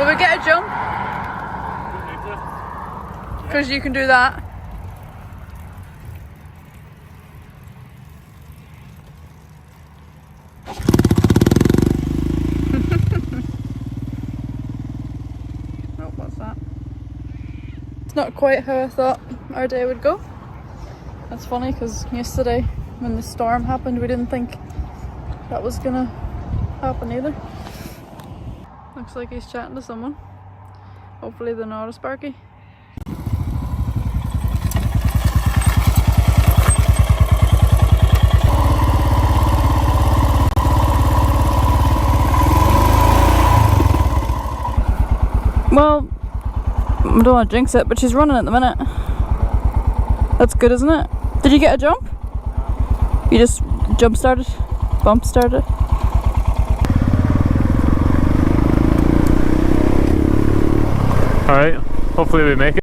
Will we get a jump? Because you can do that. Oh, what's that? It's not quite how I thought our day would go. That's funny because yesterday when the storm happened we didn't think that was gonna happen either. Looks like he's chatting to someone. Hopefully they're not a Sparky. Well, I don't want to jinx it, but she's running at the minute. That's good, isn't it? Did you get a jump? You just jump started? Bump started? Alright, hopefully we make it.